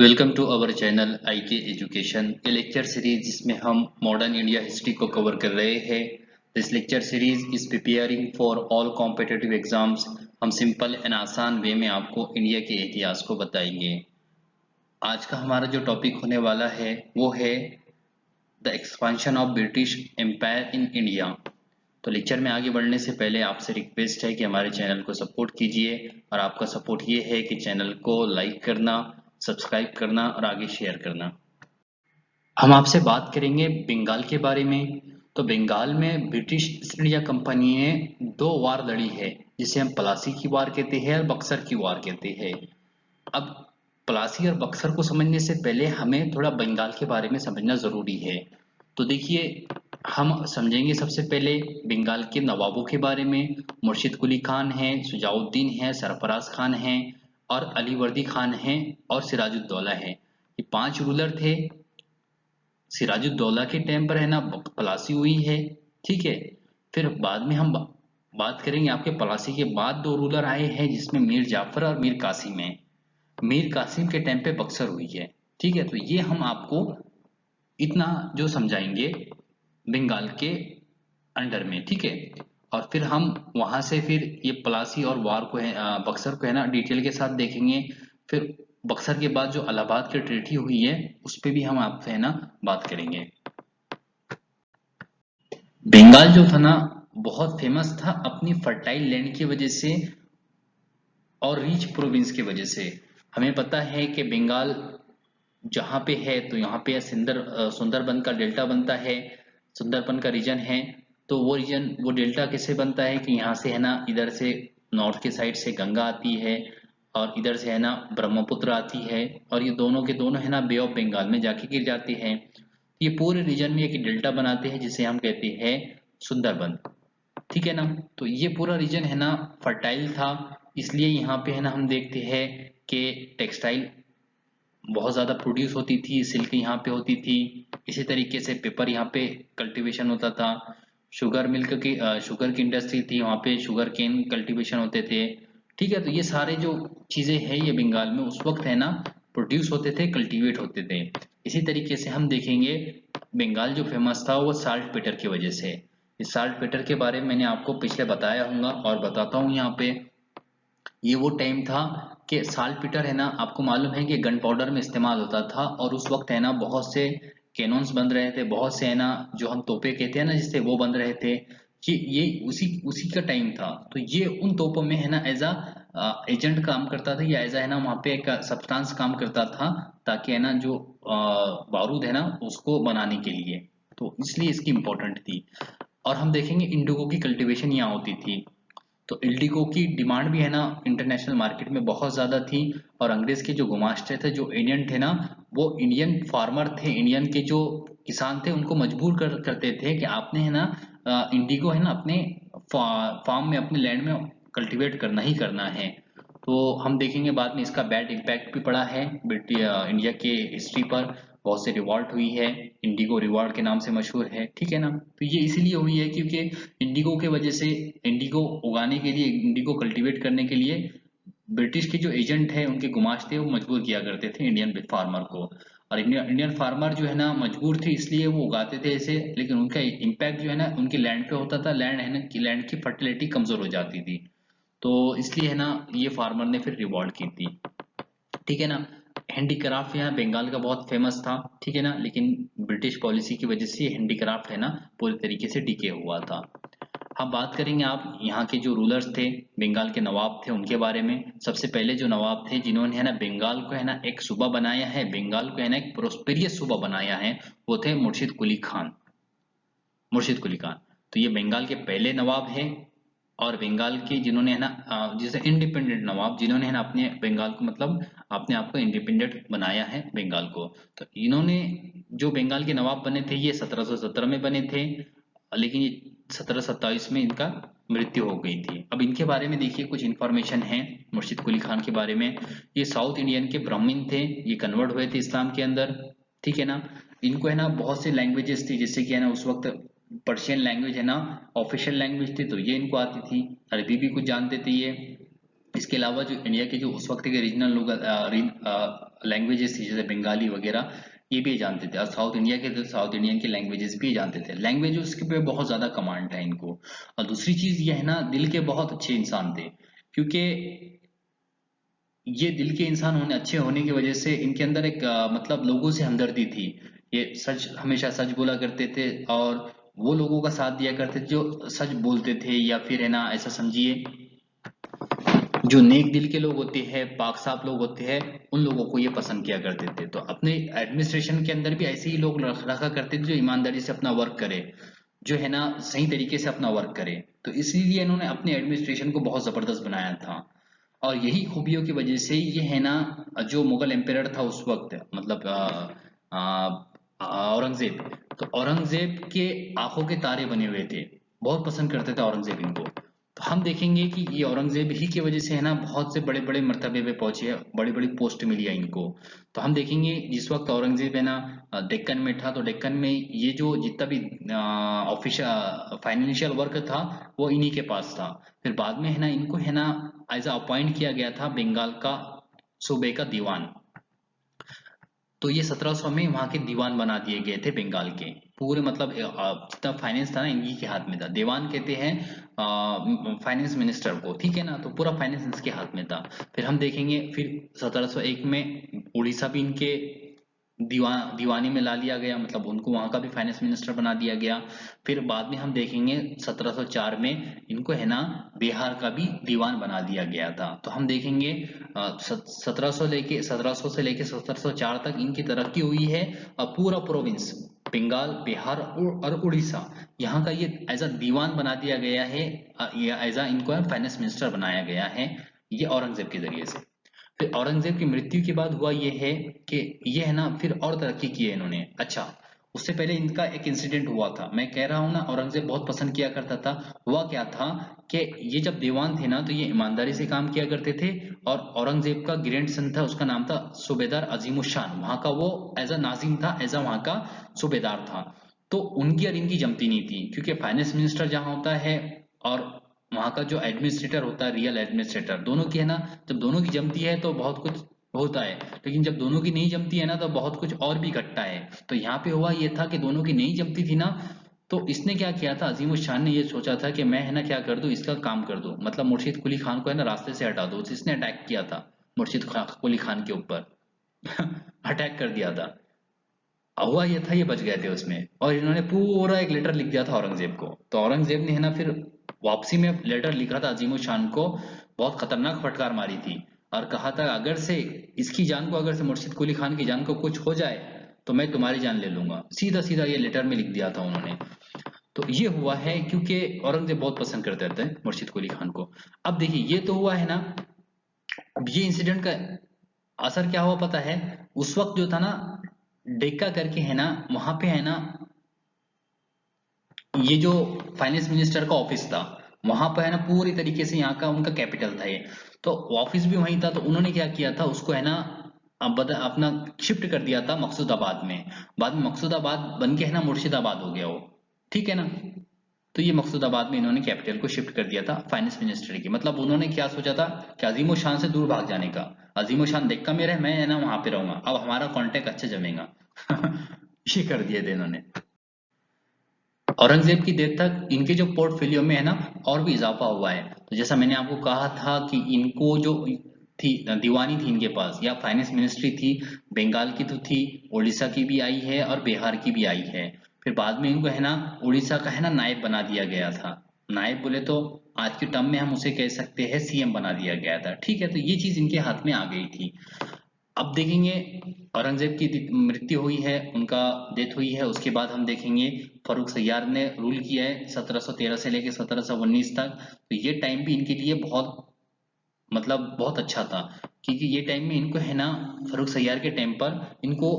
Welcome to our channel IK education ये lecture series जिसमें हम मॉडर्न इंडिया हिस्ट्री को कवर कर रहे हैं। This lecture series is preparing for all competitive exams. हम सिंपल एंड आसान वे में आपको इंडिया के इतिहास को बताएंगे। आज का हमारा जो टॉपिक होने वाला है वो है the expansion of British empire in India. तो लेक्चर में आगे बढ़ने से पहले आपसे रिक्वेस्ट है कि हमारे चैनल को सपोर्ट कीजिए और आपका सपोर्ट ये है कि चैनल को लाइक करना, सब्सक्राइब करना और आगे शेयर करना। हम आपसे बात करेंगे बंगाल के बारे में। तो बंगाल में ब्रिटिश ईस्ट इंडिया कंपनी ने दो वार लड़ी है, जिसे हम प्लासी की वार कहते हैं और बक्सर की वार कहते हैं। अब प्लासी और बक्सर को समझने से पहले हमें थोड़ा बंगाल के बारे में समझना जरूरी है। तो देखिए, हम समझेंगे सबसे पहले बंगाल के नवाबों के बारे में। मुर्शिद कुली खान है, सुजाउद्दीन है, सरफराज खान है और अलीवर्दी खान है और सिराजुद्दौला है। ये पांच रूलर थे। सिराजुद्दौला के टाइम पर है ना प्लासी हुई है, ठीक है। फिर बाद में हम बात करेंगे आपके प्लासी के बाद दो रूलर आए हैं, जिसमें मीर जाफर और मीर कासिम है। मीर कासिम के टाइम पे बक्सर हुई है, ठीक है। तो ये हम आपको इतना जो समझाएंगे बंगाल के अंडर में, ठीक है। और फिर हम वहां से फिर ये प्लासी और वार को है बक्सर को है ना डिटेल के साथ देखेंगे। फिर बक्सर के बाद जो इलाहाबाद की ट्रीटी हुई है उस पे भी हम आपसे है ना बात करेंगे। बंगाल जो था ना बहुत फेमस था अपनी फर्टाइल लैंड की वजह से और रिच प्रोविंस की वजह से। हमें पता है कि बंगाल जहाँ पे है तो यहाँ पे सुंदरबन का डेल्टा बनता है, सुंदरबन का रीजन है। तो वो रीजन वो डेल्टा कैसे बनता है कि यहाँ से है ना इधर से नॉर्थ के साइड से गंगा आती है और इधर से है ना ब्रह्मपुत्र आती है और ये दोनों के दोनों है ना बे ऑफ बंगाल में जाके गिर जाती है। ये पूरे रीजन में एक डेल्टा बनाते हैं जिसे हम कहते हैं सुंदरबन, ठीक है ना। तो ये पूरा रीजन है ना फर्टाइल था, इसलिए यहाँ पे है ना हम देखते हैं कि टेक्सटाइल बहुत ज़्यादा प्रोड्यूस होती थी, सिल्क यहाँ पे होती थी। इसी तरीके से पेपर यहाँ पे कल्टीवेशन होता था। शुगर की इंडस्ट्री थी, वहाँ पे शुगर केन कल्टीवेशन होते थे, ठीक है। तो ये सारे जो चीज़ें हैं ये बंगाल में उस वक्त है ना प्रोड्यूस होते थे, कल्टीवेट होते थे। इसी तरीके से हम देखेंगे बंगाल जो फेमस था वो साल्ट पेटर की वजह से। इस साल्ट पेटर के बारे में मैंने आपको पिछले बताया होगा और बताता हूँ यहाँ पे। ये वो टाइम था कि साल्टपीटर है ना, आपको मालूम है कि गन पाउडर में इस्तेमाल होता था और उस वक्त है ना बहुत से कैनॉन्स बन रहे थे, बहुत से है ना जो हम तोपे कहते हैं ना जिससे वो बन रहे थे कि ये उसी उसी का टाइम था। तो ये उन तोपों में है ना एज अ एजेंट काम करता था या एज है ना वहाँ पे एक सब्सटेंस काम करता था, ताकि है ना जो बारूद है ना उसको बनाने के लिए। तो इसलिए इसकी इम्पोर्टेंट थी। और हम देखेंगे इंडिगो की कल्टीवेशन यहाँ होती थी। तो इंडिगो की डिमांड भी है ना इंटरनेशनल मार्केट में बहुत ज्यादा थी। और अंग्रेज के जो गुमाश्ते थे, जो इंडियन थे ना, वो इंडियन फार्मर थे, इंडियन के जो किसान थे उनको मजबूर करते थे कि आपने है ना इंडिगो है ना अपने फार्म में, अपने लैंड में कल्टीवेट करना ही करना है। तो हम देखेंगे बाद में इसका बैड इम्पैक्ट भी पड़ा है इंडिया के हिस्ट्री पर। बहुत से रिवॉल्ट हुई है, इंडिगो रिवॉल्ट के नाम से मशहूर है, ठीक है ना। तो ये इसीलिए हुई है क्योंकि इंडिगो के वजह से, इंडिगो उगाने के लिए, इंडिगो कल्टीवेट करने के लिए ब्रिटिश के जो एजेंट है उनके गुमाश्ते वो मजबूर किया करते थे इंडियन फार्मर को। और इंडियन फार्मर जो है ना मजबूर थे, इसलिए वो उगाते थे ऐसे, लेकिन उनका इम्पैक्ट जो है ना उनकी लैंड पे होता था। लैंड है ना कि लैंड की फर्टिलिटी कमजोर हो जाती थी, तो इसलिए है ना ये फार्मर ने फिर रिवॉल्ट की थी, ठीक है ना। हैंडीक्राफ्ट यहाँ बंगाल का बहुत फेमस था, ठीक है ना, लेकिन ब्रिटिश पॉलिसी की वजह से हैंडीक्राफ्ट है ना पूरी तरीके से डिके हुआ था। हम बात करेंगे आप यहाँ के जो रूलर्स थे, बंगाल के नवाब थे, उनके बारे में। सबसे पहले जो नवाब थे जिन्होंने है ना बंगाल को है ना एक सूबा बनाया है, बंगाल को है ना एक प्रोस्पेरियस सूबा बनाया है, वो थे मुर्शिद कुली खान। मुर्शिद कुली खान तो ये बंगाल के पहले नवाब है। और बंगाल के जिन्होंने है ना जैसे इंडिपेंडेंट नवाब, जिन्होंने है ना अपने बंगाल को मतलब अपने आप को इंडिपेंडेंट बनाया है बंगाल को। तो इन्होंने जो बंगाल के नवाब बने थे ये 1717 में बने थे, लेकिन ये 1727 में इनका मृत्यु हो गई थी। अब इनके बारे में देखिए कुछ इंफॉर्मेशन है मुर्शिद कुली खान के बारे में। ये साउथ इंडियन के ब्राह्मण थे, ये कन्वर्ट हुए थे इस्लाम के अंदर, ठीक है ना। इनको है ना बहुत सी लैंग्वेजेस थी, जैसे कि है ना उस वक्त पर्शियन लैंग्वेज है ना ऑफिशियल लैंग्वेज थी, तो ये इनको आती थी। अरबी भी कुछ जानते थे ये, इसके अलावा जो इंडिया के जो उस वक्त के रीजनल लोग लैंग्वेजेस थी जैसे बंगाली वगैरह, ये भी जानते थे। और साउथ इंडिया के तो साउथ इंडियन की लैंग्वेजेस भी जानते थे। लैंग्वेज उसके पे बहुत ज्यादा कमांड था इनको। और दूसरी चीज ये है ना, दिल के बहुत अच्छे इंसान थे, क्योंकि ये दिल के इंसान होने अच्छे होने की वजह से इनके अंदर एक मतलब लोगों से हमदर्दी थी। ये सच, हमेशा सच बोला करते थे, और वो लोगों का साथ दिया करते थे जो सच बोलते थे, या फिर है ना ऐसा समझिए जो नेक दिल के लोग होते हैं, पाक साफ लोग होते हैं, उन लोगों को ये पसंद किया करते थे। तो अपने एडमिनिस्ट्रेशन के अंदर भी ऐसे ही लोग रखा करते थे जो ईमानदारी से अपना वर्क करे, जो है ना सही तरीके से अपना वर्क करे। तो इसीलिए इन्होंने अपने एडमिनिस्ट्रेशन को बहुत जबरदस्त बनाया था। और यही खूबियों की वजह से ये है ना, जो मुगल एम्पायर था उस वक्त, मतलब औरंगजेब, तो औरंगजेब के आंखों के तारे बने हुए थे, बहुत पसंद करते थे औरंगजेब इनको। तो हम देखेंगे कि ये औरंगजेब ही की वजह से है ना बहुत से बड़े बड़े मर्तबे पे पहुंचे हैं, बड़ी बड़ी पोस्ट मिली है इनको। तो हम देखेंगे जिस वक्त औरंगजेब है ना डेक्कन में था, तो डेक्कन में ये जो जितना भी ऑफिशियल फाइनेंशियल वर्क था वो इन्हीं के पास था। फिर बाद में है ना इनको है ना एज अपॉइंट किया गया था बंगाल का सूबे का दीवान। तो ये 1700 में वहां के दीवान बना दिए गए थे बंगाल के पूरे, मतलब जितना फाइनेंस था ना इन्हीं के हाथ में था। दीवान कहते हैं फाइनेंस मिनिस्टर को, ठीक है ना, तो पूरा फाइनेंस इसके हाथ में था। फिर हम देखेंगे फिर 1701 में उड़ीसा भी इनके दीवानी में ला लिया गया, मतलब उनको वहां का भी फाइनेंस मिनिस्टर बना दिया गया। फिर बाद में हम देखेंगे 1704 में इनको है ना बिहार का भी दीवान बना दिया गया था। तो हम देखेंगे 1700 से लेके 1704 तक इनकी तरक्की हुई है। और पूरा प्रोविंस बंगाल, बिहार और उड़ीसा, यहाँ का ये एज अ दीवान बना दिया गया है, या एज अ इनको फाइनेंस मिनिस्टर बनाया गया है, ये औरंगजेब के जरिए से। फिर औरंगजेब की मृत्यु के बाद हुआ ये है कि ये है ना फिर और तरक्की की है इन्होंने। अच्छा, उससे पहले इनका एक इंसिडेंट हुआ था, मैं कह रहा हूँ ना औरंगजेब बहुत पसंद किया करता था। हुआ क्या था कि ये जब दीवान थे ना तो ये ईमानदारी से काम किया करते थे। और औरंगजेब का ग्रैंड सन था, उसका नाम था सूबेदार अजीमुशान, वहां का वो एज अ नाजिम था, एज अ वहां का सूबेदार था। तो उनकी और इनकी जमती नहीं थी, क्योंकि फाइनेंस मिनिस्टर जहां होता है और वहां का जो एडमिनिस्ट्रेटर होता है, रियल एडमिनिस्ट्रेटर, दोनों की है ना, जब दोनों की जमती है तो बहुत कुछ होता है। लेकिन जब दोनों की नहीं जमती है ना तो बहुत कुछ और भी घटता है। तो यहाँ पे हुआ ये था कि दोनों की नहीं जमती थी ना, तो इसने क्या किया था, अजीम उस शान ने ये सोचा था कि मैं है ना क्या कर दूं, इसका काम कर दूं, मतलब मुर्शिद कुली खान को है ना रास्ते से हटा दूं। इसने अटैक किया था कुली खान के ऊपर अटैक कर दिया था। हुआ ये था, ये बच गए थे उसमें, और इन्होंने पूरा एक लेटर लिख दिया था औरंगजेब को। तो औरंगजेब ने है ना फिर वापसी में लेटर लिखा था अजीम शान को, बहुत खतरनाक फटकार मारी थी, और कहा था अगर से इसकी जान को, अगर से मुर्शिद कुली खान की जान को कुछ हो जाए तो मैं तुम्हारी जान ले लूंगा। सीधा सीधा ये लेटर में लिख दिया था उन्होंने। तो ये हुआ है क्योंकि औरंगजेब बहुत पसंद करते थे मुर्शिद कुली खान को। अब देखिए ये तो हुआ है ना। अब ये इंसिडेंट का असर क्या हुआ पता है, उस वक्त जो था ना डेक्का करके है ना, वहां पे है ना ये जो फाइनेंस मिनिस्टर का ऑफिस था, वहां पर है ना पूरी तरीके से यहाँ का उनका कैपिटल था ये। तो ऑफिस भी वहीं था, तो उन्होंने क्या किया था उसको है ना अपना शिफ्ट कर दिया था मकसूदाबाद में। बाद में मकसूदाबाद बन के है ना मुर्शिदाबाद हो गया वो, ठीक है ना। तो ये मकसूदाबाद में इन्होंने कैपिटल को शिफ्ट कर दिया था फाइनेंस मिनिस्ट्री की। मतलब उन्होंने क्या सोचा था कि अजीमो शान से दूर भाग जाने का, अजीमो शान देखा मेरा, मैं है ना वहां पे रहूंगा, अब हमारा कॉन्टेक्ट अच्छा जमेगा। ये कर दिए थे इन्होंने। औरंगजेब की देर तक इनके जो पोर्टफोलियो में है ना और भी इजाफा हुआ है। तो जैसा मैंने आपको कहा था कि इनको जो थी दीवानी थी इनके पास, या फाइनेंस मिनिस्ट्री थी, बंगाल की तो थी, उड़ीसा की भी आई है और बिहार की भी आई है। फिर बाद में इनको है ना उड़ीसा का है ना नायब बना दिया गया था। नायब बोले तो आज के टर्म में हम उसे कह सकते हैं सीएम बना दिया गया था, ठीक है। तो ये चीज इनके हाथ में आ गई थी। अब देखेंगे औरंगजेब की मृत्यु हुई है, उनका डेथ हुई है, उसके बाद हम देखेंगे फर्रुख सैयार ने रूल किया है 1713 से लेकर 1719 तक। तो ये टाइम भी इनके लिए बहुत, मतलब बहुत अच्छा था, क्योंकि ये टाइम में इनको है ना फर्रुख सैयार के टाइम पर इनको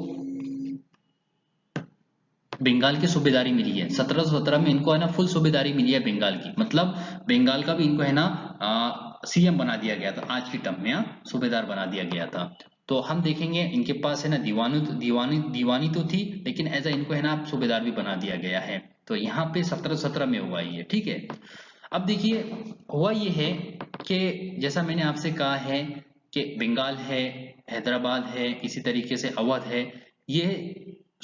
बंगाल की सूबेदारी मिली है। 1717 में इनको है ना फुल सूबेदारी मिली है बंगाल की, मतलब बंगाल का भी इनको है ना सीएम बना दिया गया था आज की टर्म में, सूबेदार बना दिया गया था। तो हम देखेंगे इनके पास है ना दीवानी तो थी, लेकिन एज इनको है ना सूबेदार भी बना दिया गया है। तो यहाँ पे 1717 में हुआ ये, ठीक है। अब देखिए, हुआ ये है कि जैसा मैंने आपसे कहा है कि बंगाल है, हैदराबाद है, इसी तरीके से अवध है, ये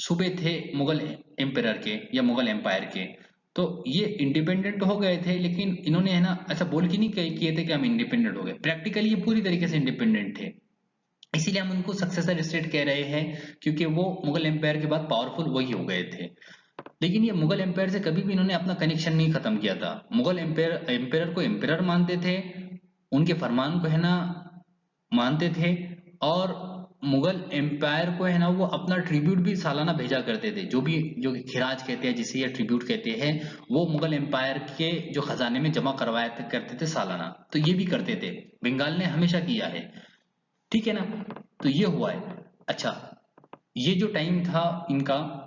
सूबे थे मुगल एम्पायर के या मुगल एम्पायर के। तो ये इंडिपेंडेंट हो गए थे, लेकिन इन्होंने है ना ऐसा बोल के नहीं किए थे कि हम इंडिपेंडेंट हो गए, प्रैक्टिकली ये पूरी तरीके से इंडिपेंडेंट थे। इसीलिए हम उनको सक्सेसर स्टेट कह रहे हैं, क्योंकि वो मुगल एम्पायर के बाद पावरफुल वही हो गए थे। लेकिन ये मुगल एम्पायर से कभी भी इन्होंने अपना कनेक्शन नहीं खत्म किया था। मुगल एम्पायर एम्पायर को एम्पायर मानते थे, उनके फरमान को है ना मानते थे, और मुगल एम्पायर को है ना वो अपना ट्रिब्यूट भी सालाना भेजा करते थे, जो भी जो खिराज कहते हैं जिसे ये ट्रिब्यूट कहते हैं, वो मुगल एम्पायर के जो खजाने में जमा करवाया करते थे सालाना। तो ये भी करते थे, बंगाल ने हमेशा किया है, ठीक है ना। तो ये हुआ है। अच्छा, ये जो टाइम था इनका,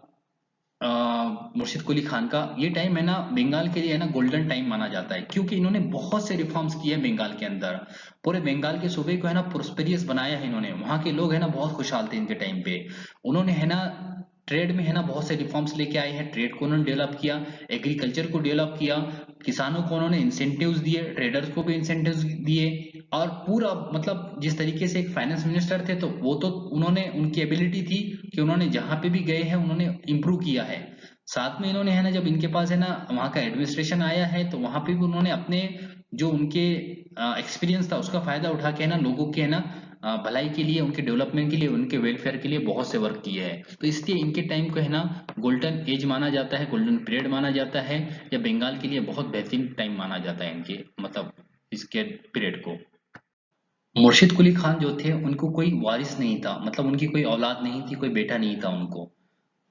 मुर्शिद कुली खान का, ये टाइम है ना बंगाल के लिए है ना गोल्डन टाइम माना जाता है, क्योंकि इन्होंने बहुत से रिफॉर्म्स किए हैं बंगाल के अंदर। पूरे बंगाल के सूबे को है ना प्रोस्पेरियस बनाया है इन्होंने, वहां के लोग है ना बहुत खुशहाल थे इनके टाइम पे। उन्होंने है ना ट्रेड में है ना बहुत से रिफॉर्म्स लेके आए हैं, ट्रेड को उन्होंने डेवलप किया, एग्रीकल्चर को डेवलप किया, किसानों को उन्होंने इंसेंटिव्स दिए, ट्रेडर्स को भी इंसेंटिव्स दिए। और पूरा मतलब जिस तरीके से एक फाइनेंस मिनिस्टर थे, तो वो तो उन्होंने, उनकी एबिलिटी थी कि उन्होंने जहां पे भी गए हैं उन्होंने इंप्रूव किया है। साथ में इन्होंने है ना जब इनके पास है ना वहाँ का एडमिनिस्ट्रेशन आया है, तो वहां पे भी उन्होंने अपने जो उनके एक्सपीरियंस था उसका फायदा उठा के है ना लोगों के है ना भलाई के लिए, उनके डेवलपमेंट के लिए, उनके वेलफेयर के लिए बहुत से वर्क किए हैं। तो इसलिए इनके टाइम को है ना गोल्डन एज माना जाता है, गोल्डन पीरियड माना जाता है, या बंगाल के लिए बहुत बेहतरीन टाइम माना जाता है इनके मतलब इसके पीरियड को। मुर्शिद कुली खान जो थे उनको कोई वारिस नहीं था, मतलब उनकी कोई औलाद नहीं थी, कोई बेटा नहीं था उनको।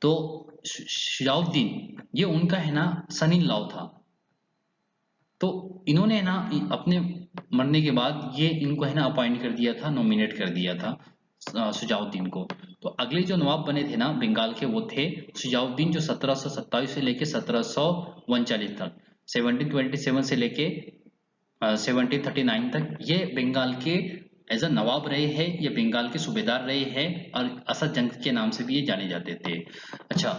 तो शिहाबुद्दीन ये उनका है ना सन इन लॉ था। तो इन्होंने ना अपने मरने के बाद ये इनको है ना अपॉइंट कर दिया था, नॉमिनेट कर दिया था शुजाउद्दीन को। तो अगले जो नवाब बने थे ना बंगाल के, वो थे शुजाउद्दीन, जो 1727 से लेके 1739 तक, 1727 से लेके 1739 तक ये बंगाल के एज अ नवाब रहे हैं, ये बंगाल के सूबेदार रहे हैं, और असद जंग के नाम से भी ये जाने जाते थे। अच्छा,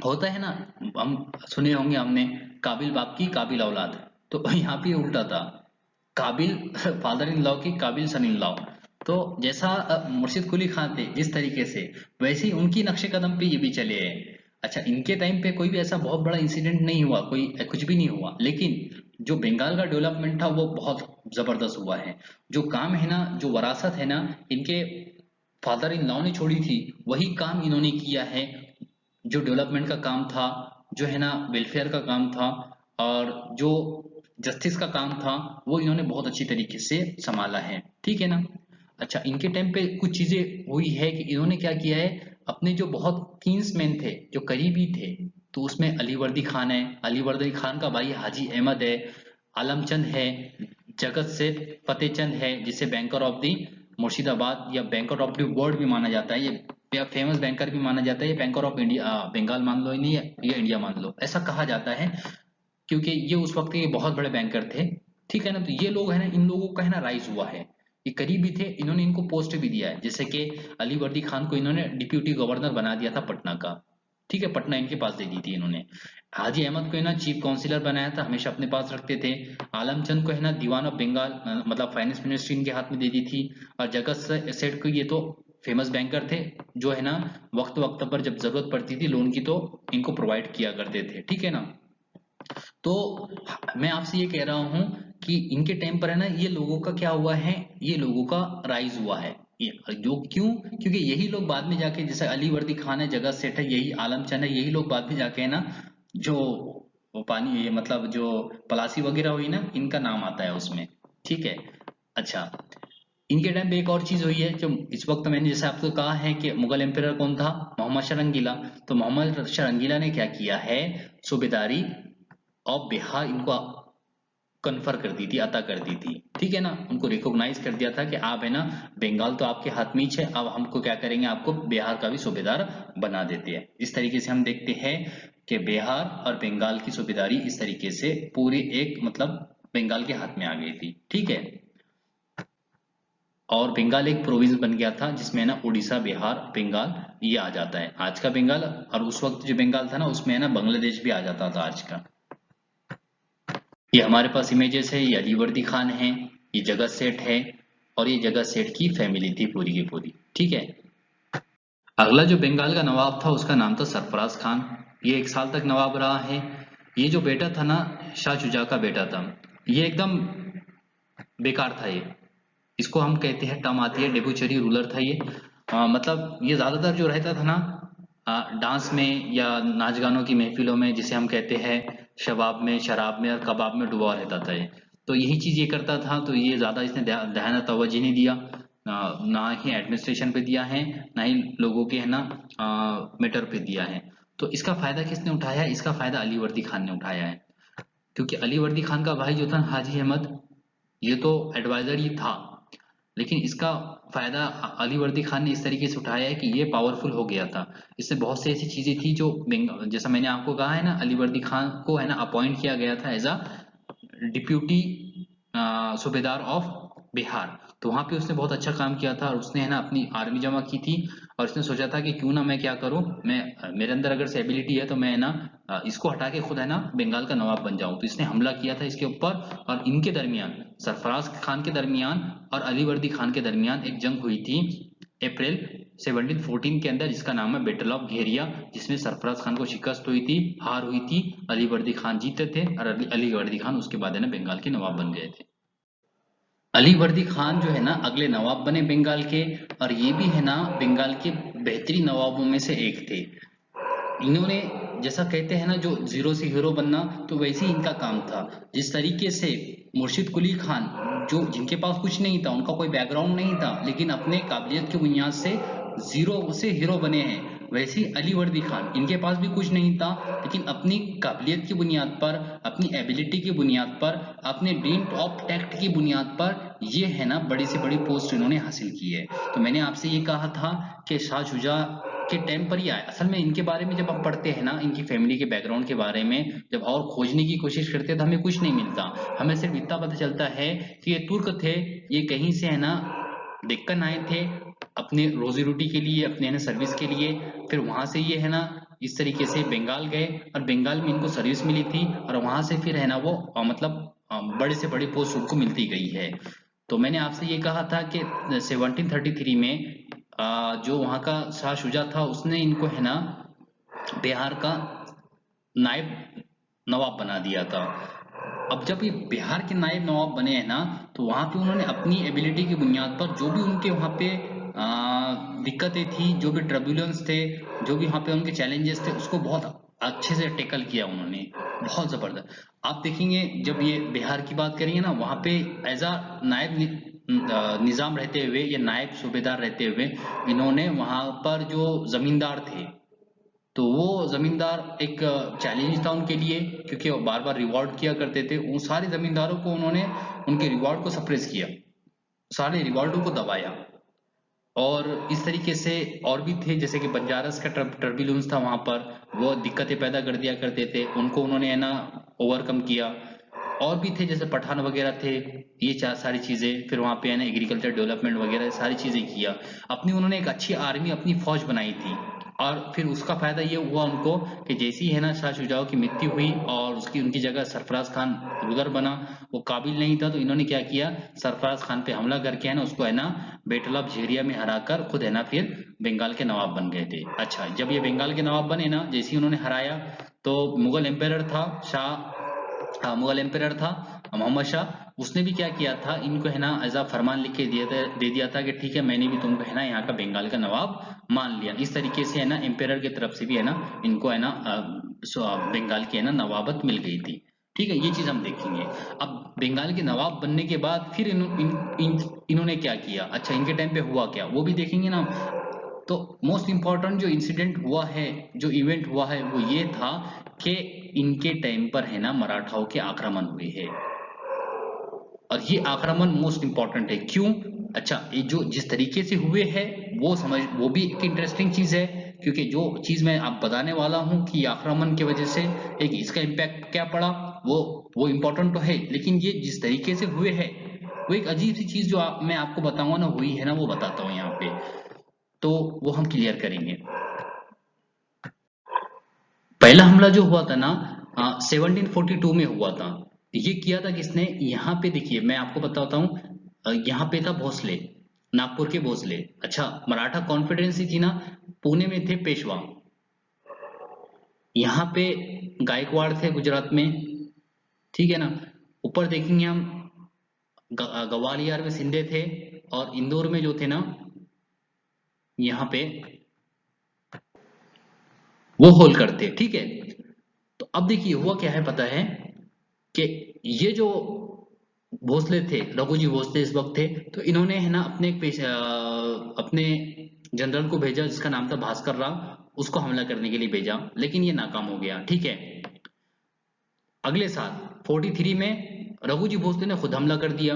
होता है ना, हम सुने होंगे हमने, काबिल बाप की काबिल औलाद। तो यहाँ पे उल्टा था, काबिल फादर इन लॉ की काबिल सन इन लॉ। तो जैसा मुर्शिद कुली खान थे जिस तरीके से, वैसे ही उनकी नक्शे कदम पे ये भी चले हैं। अच्छा, इनके टाइम पे कोई भी ऐसा बहुत बड़ा इंसिडेंट नहीं हुआ, कोई कुछ भी नहीं हुआ, लेकिन जो बंगाल का डेवलपमेंट था वो बहुत जबरदस्त हुआ है। जो काम है ना, जो वरासत है ना इनके फादर इन लॉ ने छोड़ी थी, वही काम इन्होंने किया है। जो डेवलपमेंट का काम था, जो है ना वेलफेयर का काम था, और जो जस्टिस का काम था, वो इन्होंने बहुत अच्छी तरीके से संभाला है, ठीक है ना। अच्छा, इनके टाइम पे कुछ चीजें हुई है कि इन्होंने क्या किया है, अपने जो बहुत किंग्समैन थे, जो करीबी थे, तो उसमें अली वर्दी खान है, अली वर्दी खान का भाई हाजी अहमद है, आलमचंद है, जगत सेठ फतेहचंद है, जिसे बैंकर ऑफ दी मुर्शिदाबाद या बैंकर ऑफ द वर्ल्ड भी माना जाता है, ये फेमस बैंकर भी माना जाता है, ये बैंकर ऑफ इंडिया बंगाल मान लो, नहीं ये इंडिया मान लो, ऐसा कहा जाता है, क्योंकि ये उस वक्त के बहुत बड़े बैंकर थे, ठीक है ना। तो ये लोग है ना, इन लोगों का है ना राइज हुआ है, ये करीबी थे, इन्होंने इनको पोस्ट भी दिया है, जैसे कि अली वर्दी खान को इन्होंने डिप्यूटी गवर्नर बना दिया था पटना का, ठीक है, पटना इनके पास दे दी थी इन्होंने। हाजी अहमद को है ना चीफ काउंसिलर बनाया था, हमेशा अपने पास रखते थे। आलमचंद को है ना दीवान ऑफ बंगाल मतलब फाइनेंस मिनिस्ट्री इनके हाथ में दे दी थी। और जगत सेठ को, ये तो फेमस बैंकर थे, जो है ना वक्त वक्त पर जब जरूरत पड़ती थी लोन की, तो इनको प्रोवाइड किया करते थे, ठीक है ना। तो मैं आपसे ये कह रहा हूं कि इनके टाइम पर है ना ये लोगों का क्या हुआ है, ये लोगों का राइज हुआ है। ये जो क्यों, क्योंकि यही लोग बाद में जाके, जैसे अली वर्दी खान है, जगत सेठ है, यही आलमचंद है, यही लोग बाद में जाके है ना जो वो पानी, ये मतलब जो पलासी वगैरह हुई ना, इनका नाम आता है उसमें, ठीक है। अच्छा, इनके टाइम पे एक और चीज हुई है जो इस वक्त मैंने जैसे आपको कहा है कि मुगल एम्पायर कौन था, मोहम्मद शरंगीला। तो मोहम्मद शरंगीला ने क्या किया है, सूबेदारी ऑफ बिहार इनको कन्फर कर दी थी, अता कर दी थी, ठीक है ना। उनको रिकॉग्नाइज कर दिया था कि आप है ना बंगाल तो आपके हाथ में ही है, अब हमको क्या करेंगे, आपको बिहार का भी सूबेदार बना देते हैं। इस तरीके से हम देखते हैं कि बिहार और बंगाल की सूबेदारी इस तरीके से पूरी एक मतलब बंगाल के हाथ में आ गई थी, ठीक है। और बंगाल एक प्रोविंस बन गया था, जिसमें ना उड़ीसा, बिहार, बंगाल ये आ जाता है आज का बंगाल। और उस वक्त जो बंगाल था ना, उसमें है ना बांग्लादेश भी आ जाता था आज का। ये हमारे पास इमेजेस है, ये अलीवर्दी खान है, ये जगत सेठ है, और ये जगत सेठ की फैमिली थी पूरी की पूरी। ठीक है। अगला जो बंगाल का नवाब था उसका नाम था सरफराज खान। ये 1 साल तक नवाब रहा है। ये जो बेटा था ना, शाह शुजा का बेटा था, ये एकदम बेकार था ये। इसको हम कहते हैं, टर्म आती है डेबूचरी रूलर था ये। मतलब ये ज्यादातर जो रहता था ना, डांस में या नाच गानों की महफिलों में, जिसे हम कहते हैं शबाब में, शराब में और कबाब में डूबा रहता था ये। तो यही चीज ये करता था, तो ये ज्यादा इसने ध्यान तवज्जो नहीं दिया, ना ही एडमिनिस्ट्रेशन पे दिया है, ना ही लोगों के है ना मैटर पे दिया है। तो इसका फायदा किसने उठाया है? इसका फायदा अली वर्दी खान ने उठाया है। क्योंकि अली वर्दी खान का भाई जो था हाजी अहमद, ये तो एडवाइजर ही था, लेकिन इसका फायदा अली वर्दी खान ने इस तरीके से उठाया है कि ये पावरफुल हो गया था। इससे बहुत सी ऐसी चीजें थी जो जैसा मैंने आपको कहा है ना, अली वर्दी खान को है ना अपॉइंट किया गया था एज अ डिप्यूटी सूबेदार ऑफ बिहार। तो वहां पे उसने बहुत अच्छा काम किया था, और उसने है ना अपनी आर्मी जमा की थी, और उसने सोचा था कि क्यों ना मैं क्या करूं, मैं मेरे अंदर अगर से एबिलिटी है तो मैं है ना इसको हटा के खुद है ना बंगाल का नवाब बन जाऊं। तो इसने हमला किया था इसके ऊपर, और इनके दरमियान, सरफराज खान के दरमियान और अली वर्दी खान के दरमियान एक जंग हुई थी अप्रैल 1714 के अंदर, जिसका नाम है बैटल ऑफ घेरिया, जिसमें सरफराज खान को शिकस्त हुई थी, हार हुई थी। अली वर्दी खान जीते थे, और अली वर्दी खान उसके बाद है ना बंगाल के नवाब बन गए थे। अली वर्दी खान जो है ना अगले नवाब बने बंगाल के, और ये भी है ना बंगाल के बेहतरीन नवाबों में से एक थे। इन्होंने, जैसा कहते हैं ना, जो जीरो से हीरो बनना, तो वैसे ही इनका काम था। जिस तरीके से मुर्शिद कुली खान, जो जिनके पास कुछ नहीं था, उनका कोई बैकग्राउंड नहीं था, लेकिन अपने काबिलियत की बुनियाद से जीरो से हीरो बने हैं, वैसे ही अली वर्दी खान, इनके पास भी कुछ नहीं था, लेकिन अपनी काबिलियत की बुनियाद पर, अपनी एबिलिटी की बुनियाद पर, अपने डेंट ऑफ टैक्ट की बुनियाद पर, ये है ना बड़ी से बड़ी पोस्ट इन्होंने हासिल की है। तो मैंने आपसे ये कहा था कि शाह शुजा के टाइम पर ही आया। असल में इनके बारे में जब हम पढ़ते हैं ना, इनकी फैमिली के बैकग्राउंड के बारे में जब और खोजने की कोशिश करते हैं, तो हमें कुछ नहीं मिलता। हमें सिर्फ इतना पता चलता है कि ये तुर्क थे, ये कहीं से है ना डेक्कन आए थे अपने रोजी रोटी के लिए, अपने है ना सर्विस के लिए। फिर वहां से ये है ना इस तरीके से बंगाल गए, और बंगाल में इनको सर्विस मिली थी, और वहां से फिर है ना वो मतलब बड़े से बड़ी पोस्ट उनको मिलती गई है। तो मैंने आपसे ये कहा था कि 1733 में जो वहां का शाह शुजा था, उसने इनको है ना बिहार का नायब नवाब बना दिया था। अब जब ये बिहार के नायब नवाब बने हैं ना, तो वहां पे उन्होंने अपनी एबिलिटी की बुनियाद पर जो भी उनके वहां पे दिक्कतें थी, जो भी ट्रबुलेंस थे, जो भी वहां पे उनके चैलेंजेस थे, उसको बहुत अच्छे से टेकल किया उन्होंने, बहुत जबरदस्त। आप देखेंगे जब ये बिहार की बात करेंगे ना, वहां पे एज अ नायब निजाम रहते हुए या नायब सूबेदार रहते हुए, इन्होंने वहां पर जो जमींदार थे, तो वो जमींदार एक चैलेंज था उनके लिए, क्योंकि वो बार बार रिवॉर्ड किया करते थे। उन सारे जमींदारों को उन्होंने उनके रिवॉर्ड को सप्रेस किया, सारे रिवॉर्डों को दबाया। और इस तरीके से और भी थे, जैसे कि बंजारस का टर्बुलेंस था वहां पर, वो दिक्कतें पैदा कर दिया करते थे, उनको उन्होंने है ना ओवरकम किया। और भी थे जैसे पठान वगैरह थे, ये चार सारी चीजें। फिर वहां पे है ना एग्रीकल्चर डेवलपमेंट वगैरह सारी चीजें किया। अपनी उन्होंने एक अच्छी आर्मी, अपनी फौज बनाई थी। और फिर उसका फायदा ये हुआ उनको कि जैसे ही है ना शाह शुजाओं की मृत्यु हुई और उसकी उनकी जगह सरफराज खान रूलर बना, वो काबिल नहीं था, तो इन्होंने क्या किया, सरफराज खान पे हमला करके है ना उसको है ना बैटल ऑफ झेरिया में हराकर खुद है ना फिर बंगाल के नवाब बन गए थे। अच्छा, जब ये बंगाल के नवाब बने ना, जैसे ही उन्होंने हराया, तो मुगल एम्पायर था शाह, हाँ मुगल एम्पायर था मोहम्मद शाह, उसने भी क्या किया था, इनको है ना एज आ फरमान लिख के दे दिया था कि ठीक है, मैंने भी तुमको है ना यहाँ का बंगाल का नवाब मान लिया। इस तरीके से है ना एम्पायर की तरफ से भी है ना इनको है ना बंगाल की है ना नवाबत मिल गई थी। ठीक है, ये चीज हम देखेंगे। अब बंगाल के नवाब बनने के बाद फिर इन्होंने क्या किया, अच्छा इनके टाइम पे हुआ क्या, वो भी देखेंगे ना। तो मोस्ट इम्पोर्टेंट जो इंसिडेंट हुआ है, जो इवेंट हुआ है, वो ये था कि इनके टाइम पर है ना मराठाओं के आक्रमण हुए हैं। और ये आक्रमण मोस्ट इंपॉर्टेंट है, क्यों? अच्छा, ये जो जिस तरीके से हुए हैं, वो भी एक इंटरेस्टिंग चीज है, क्योंकि जो चीज मैं आप बताने वाला हूं कि आक्रमण की वजह से एक इसका इम्पैक्ट क्या पड़ा, वो इम्पोर्टेंट तो है, लेकिन ये जिस तरीके से हुए हैं, वो एक अजीब सी चीज जो मैं आपको बताऊंगा ना हुई है ना, वो बताता हूँ यहाँ पे, तो वो हम क्लियर करेंगे। पहला हमला जो हुआ था ना 1742 में हुआ था। ये किया था किसने, यहाँ पे देखिए मैं आपको बताता हूँ, यहाँ पे था भोसले, नागपुर के भोसले। अच्छा, मराठा कॉन्फिडेंसी थी ना, पुणे में थे पेशवा, यहाँ पे गायकवाड़ थे गुजरात में, ठीक है ना। ऊपर देखेंगे हम ग्वालियर में शिंदे थे, और इंदौर में जो थे ना, यहाँ पे वो होलकर थे, ठीक है। तो अब देखिए हुआ क्या है पता है, कि ये जो भोसले थे, रघुजी भोसले इस वक्त थे, तो इन्होंने है ना अपने एक अपने जनरल को भेजा जिसका नाम था भास्कर राव, उसको हमला करने के लिए भेजा, लेकिन ये नाकाम हो गया, ठीक है। अगले साल 43 में रघुजी भोसले ने खुद हमला कर दिया।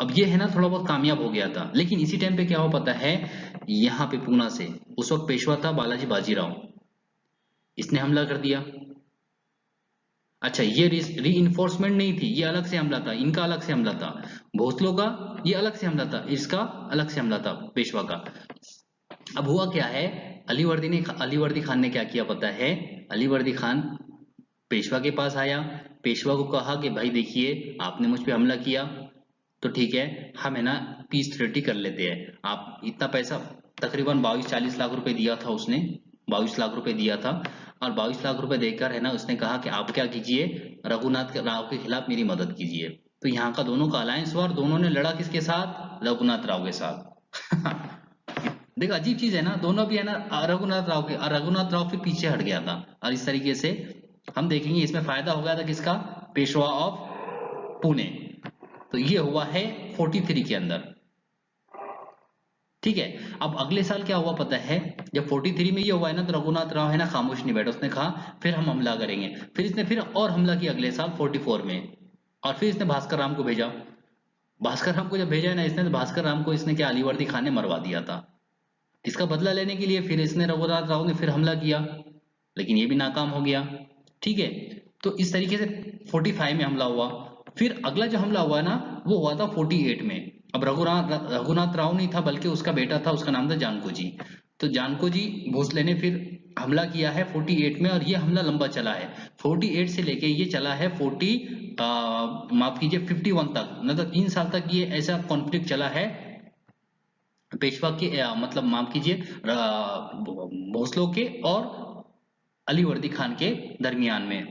अब ये है ना थोड़ा बहुत कामयाब हो गया था, लेकिन इसी टाइम पे क्या हुआ पता है, यहाँ पे पूना से उस वक्त पेशवा था बालाजी बाजीराव, इसने हमला कर दिया। अच्छा, ये री इन्फोर्समेंट नहीं थी, ये अलग से हमला था, इनका अलग से हमला था, भोसलों का ये अलग से हमला था, इसका अलग से हमला था पेशवा का। अब हुआ क्या है, अलीवर्दी खान ने क्या किया पता है, अलीवर्दी खान पेशवा के पास आया, पेशवा को कहा कि भाई देखिए आपने मुझ पे हमला किया, तो ठीक है, हम है ना पीस ट्रीटी कर लेते हैं, आप इतना पैसा तकरीबन 22-40 लाख रुपए दिया था उसने, 22 लाख रुपए दिया था, और 22 लाख रुपए देकर है ना उसने कहा कि आप क्या कीजिए, रघुनाथ राव के खिलाफ मेरी मदद कीजिए। तो यहाँ का दोनों का अलायंस हुआ, और दोनों ने लड़ा किसके साथ, रघुनाथ राव के साथ। देखो अजीब चीज है ना, दोनों भी है ना रघुनाथ राव के, और रघुनाथ राव फिर पीछे हट गया था, और इस तरीके से हम देखेंगे इसमें फायदा हो गया था किसका, पेशवा ऑफ पुणे। तो ये हुआ है 43 के अंदर, ठीक है। अब अगले साल क्या हुआ पता है, जब 43 में ये हुआ है ना, तो रघुनाथ राव है ना खामोश नहीं बैठा, उसने कहा फिर हम हमला करेंगे, फिर इसने फिर और हमला किया अगले साल 44 में, और फिर इसने भास्कर राम को भेजा। भास्कर राम को जब भेजा है ना इसने, तो भास्कर राम को इसने क्या, अलीवर्दी खान ने मरवा दिया था। इसका बदला लेने के लिए फिर इसने, रघुनाथ राव ने फिर हमला किया, लेकिन ये भी नाकाम हो गया, ठीक है। तो इस तरीके से 45 में हमला हुआ। फिर अगला जो हमला हुआ ना, वो हुआ था 48 में। अब रघुनाथ राव नहीं था, बल्कि उसका बेटा था, उसका नाम था जानको जी। तो जानको जी भोसले ने फिर हमला किया है 48 में, और ये हमला लंबा चला है, 48 से लेके ये चला है माफ कीजिए 51 तक, मतलब 3 साल तक ये ऐसा कॉन्फ्लिक्ट चला है पेशवा के, मतलब माफ कीजिए भोसलों के और अलीवर्दी खान के दरमियान में।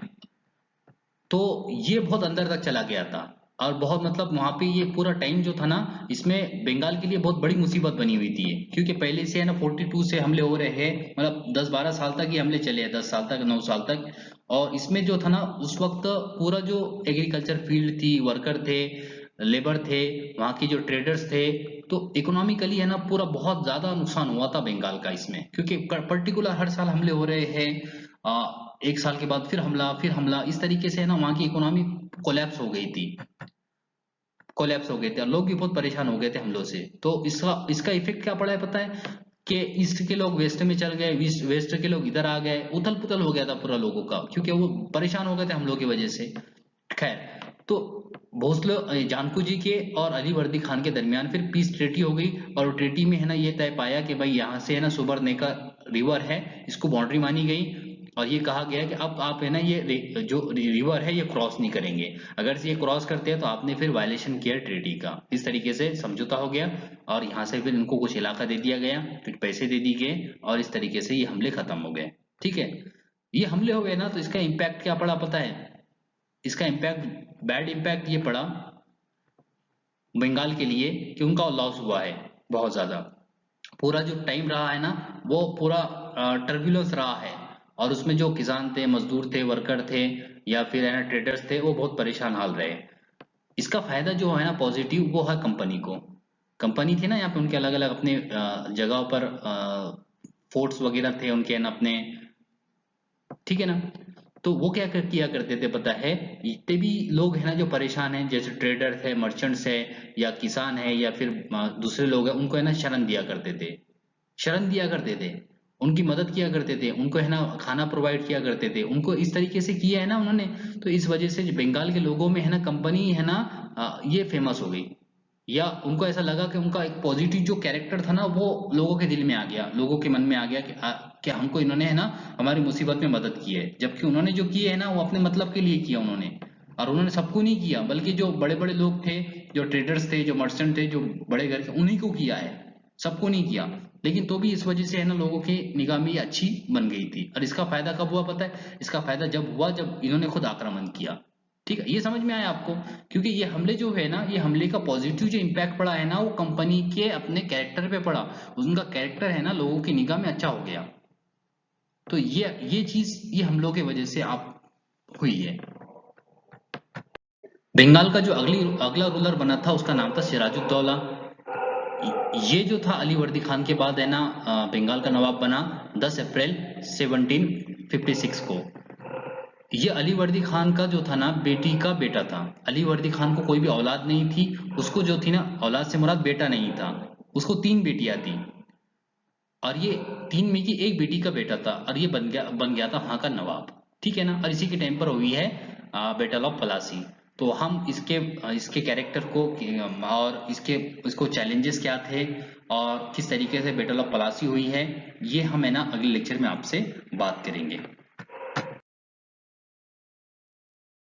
तो ये बहुत अंदर तक चला गया था, और बहुत मतलब वहां पे ये पूरा टाइम जो था ना, इसमें बंगाल के लिए बहुत बड़ी मुसीबत बनी हुई थी, क्योंकि पहले से है ना 42 से हमले हो रहे हैं, मतलब 10-12 साल तक ये हमले चले हैं, 10 साल तक, 9 साल तक। और इसमें जो था ना उस वक्त पूरा जो एग्रीकल्चर फील्ड थी, वर्कर थे, लेबर थे, वहाँ की जो ट्रेडर्स थे, तो इकोनॉमिकली है ना पूरा बहुत ज्यादा नुकसान हुआ था बंगाल का इसमें, क्योंकि पर्टिकुलर हर साल हमले हो रहे हैं, एक साल के बाद फिर हमला, फिर हमला, इस तरीके से है ना वहाँ की इकोनॉमी कोलैप्स हो गई थी, कोलैप्स हो गए थे, और लोग भी बहुत परेशान हो गए थे हमलों से। तो इसका इसका इफेक्ट क्या पड़ा है पता है, कि ईस्ट के लोग वेस्ट में चल गए, वेस्ट के लोग इधर आ गए, उथल पुथल हो गया था पूरा लोगों का, क्योंकि वो परेशान हो गए थे हमलों की वजह से। खैर, तो भोसले जानकू जी के और अलीवर्दी खान के दरमियान फिर पीस ट्रीटी हो गई, और ट्रीटी में है ना ये तय पाया कि भाई यहाँ से है ना सुबरनेका रिवर है, इसको बाउंड्री मानी गई, और ये कहा गया कि अब आप है ना ये जो रिवर है ये क्रॉस नहीं करेंगे, अगर ये क्रॉस करते हैं तो आपने फिर वायलेशन किया ट्रीटी का। इस तरीके से समझौता हो गया, और यहाँ से फिर इनको कुछ इलाका दे दिया गया, फिर पैसे दे दिए गए, और इस तरीके से ये हमले खत्म हो गए, ठीक है। ये हमले हो गए ना, तो इसका इम्पैक्ट क्या पड़ा पता है, इसका इम्पैक्ट, बैड इम्पैक्ट ये पड़ा बंगाल के लिए कि उनका लॉस हुआ है बहुत ज्यादा, पूरा जो टाइम रहा है ना वो पूरा टर्बुलेंस रहा है, और उसमें जो किसान थे, मजदूर थे, वर्कर थे, या फिर है ना ट्रेडर्स थे, वो बहुत परेशान हाल रहे। इसका फायदा जो है ना पॉजिटिव, वो है कंपनी को। कंपनी थी ना यहाँ पे, उनके अलग अलग अपने जगहों पर फोर्ट्स वगैरह थे उनके ना अपने, ठीक है ना। तो वो किया करते थे पता है, जितने भी लोग हैं ना जो परेशान हैं, जैसे ट्रेडर है, मर्चेंट्स है, या किसान है, या फिर दूसरे लोग हैं, उनको है ना शरण दिया करते थे, शरण दिया करते थे, उनकी मदद किया करते थे, उनको है ना खाना प्रोवाइड किया करते थे, उनको इस तरीके से किया है ना उन्होंने। तो इस वजह से जो बंगाल के लोगों में है ना कंपनी है ना ये फेमस हो गई, या उनको ऐसा लगा कि उनका एक पॉजिटिव जो कैरेक्टर था ना वो लोगों के दिल में आ गया, लोगों के मन में आ गया कि हमको इन्होंने है ना हमारी मुसीबत में मदद की है, जबकि उन्होंने जो किए है ना वो अपने मतलब के लिए किया उन्होंने। और उन्होंने सबको नहीं किया, बल्कि जो बड़े बड़े लोग थे, जो ट्रेडर्स थे, जो मर्चेंट थे, जो बड़े घर के, उन्हीं को किया है, सबको नहीं किया। लेकिन तो भी इस वजह से है ना लोगों की निगाह में ये अच्छी बन गई थी। और इसका फायदा कब हुआ पता है? इसका फायदा जब हुआ जब इन्होंने खुद आक्रमण किया। ठीक है, ये समझ में आया आपको? क्योंकि ये हमले जो है ना, ये हमले का पॉजिटिव जो इम्पैक्ट पड़ा है ना वो कंपनी के अपने कैरेक्टर पे पड़ा। उनका कैरेक्टर है ना लोगों की निगाह में अच्छा हो गया। तो ये चीज ये हमलों की वजह से आप हुई है। बंगाल का जो अगला रूलर बना था उसका नाम था सिराजुद्दौला। ये जो था अली वर्दी खान के बाद है ना बंगाल का नवाब बना 10 अप्रैल 1756 को। ये अली वर्दी खान का जो था ना बेटी का बेटा था। अली वर्दी खान को कोई भी औलाद नहीं थी। उसको जो थी ना, औलाद से मुराद बेटा नहीं था, उसको 3 बेटियां थी। और ये 3 में की एक बेटी का बेटा था, और ये बन गया था वहां का नवाब। ठीक है ना? और इसी के टाइम पर हुई है बैटल ऑफ पलासी। तो हम इसके कैरेक्टर को और इसको चैलेंजेस क्या थे और किस तरीके से बैटल ऑफ पलासी हुई है, ये हम है ना अगले लेक्चर में आपसे बात करेंगे।